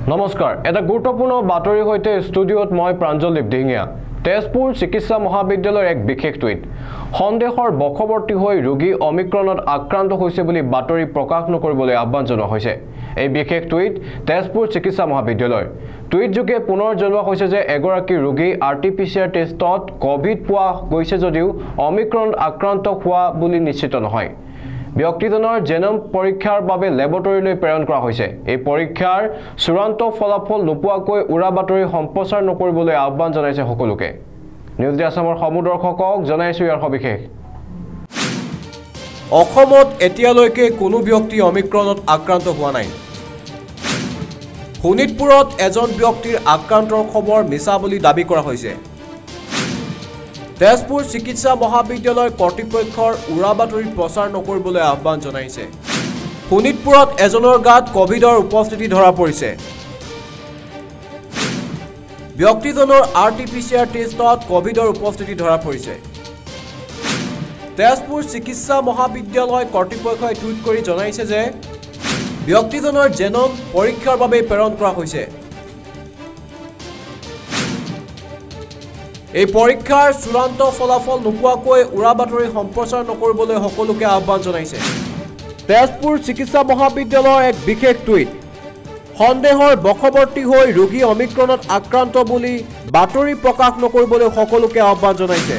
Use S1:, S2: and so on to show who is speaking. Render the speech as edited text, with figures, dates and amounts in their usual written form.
S1: নমস্কাৰ এটা গুৰুত্বপূৰ্ণ বাতৰিৰ সৈতে ষ্টুডিঅ'ত মই প্ৰাঞ্জলদীপ দিহিঙীয়া তেজপুৰ চিকিৎসা মহাবিদ্যালয়ৰ এক বিশেষ টুইট সন্দেহৰ বশৱৰ্তী হৈ ৰোগী অমিক্ৰণত আক্ৰান্ত হৈছে বুলি বাতৰি প্ৰকাশ নকৰিবলৈ আহ্বান জনোৱা হৈছে এই বিশেষ টুইট তেজপুৰ চিকিৎসা মহাবিদ্যালয়ৰ টুইট যোগে পুনৰ জনোৱা হৈছে যে এগৰাকী ৰোগী আৰটিপিচিআৰ টেষ্টত কোভিড পোৱা গৈছে যদিও অমিক্ৰণত আক্ৰান্ত হোৱা বুলি নিশ্চিত নহয় ব্যক্তিজনৰ জেনম পৰীক্ষাৰ বাবে ল্যাবৰেটৰীলৈ প্ৰেৰণ কৰা হৈছে এই পৰীক্ষাৰ চূড়ান্ত ফলাফল নোপোৱাকৈ উৰা বাতৰি সম্প্ৰচাৰ নকৰিবলৈ আহ্বান জনাইছে সকলোকে নিউজ আসামৰ সমুদৰ্শকক জনাইছো ইয়াৰ সবিশেষ অসমত এতিয়ালৈকে কোনো ব্যক্তি অমিক্ৰণত আক্ৰান্ত হোৱা নাই শোণিতপুৰত এজন ব্যক্তিৰ আক্ৰান্তৰ খবৰ মিছা বুলি দাবী কৰা হৈছে তেজপুৰ চিকিৎসা মহাবিদ্যালয় কৰ্তৃপক্ষৰ উৰা বাতৰি প্ৰচাৰ নকৰিবলৈ আহ্বান জনাইছে শোণিতপুৰত এজনৰ গাত কোভিডৰ উপস্থিতি ধৰা পৰিছে ব্যক্তিজনৰ আৰটিপিচিআৰ টেষ্টত কোভিডৰ উপস্থিতি ধৰা পৰিছে তেজপুৰ চিকিৎসা মহাবিদ্যালয় কৰ্তৃপক্ষই টুইট কৰি জনাইছে যে ব্যক্তিজনৰ জেনম পৰীক্ষাৰ বাবে প্ৰেৰণ কৰা হৈছে এই পৰীক্ষাৰ চূড়ান্ত ফলাফল নোপোৱাকৈ উৰা বাতৰি সম্প্ৰচাৰ নকৰিবলৈ সকলোকে আহ্বান জনাইছে তেজপুৰ চিকিৎসা মহাবিদ্যালয়ৰ এক বিশেষ টুইট সন্দেহৰ বশৱৰ্তী হৈ ৰোগী অমিক্ৰণত আক্ৰান্ত বুলি বাতৰি প্ৰকাশ নকৰিবলৈ সকলোকে আহ্বান জনাইছে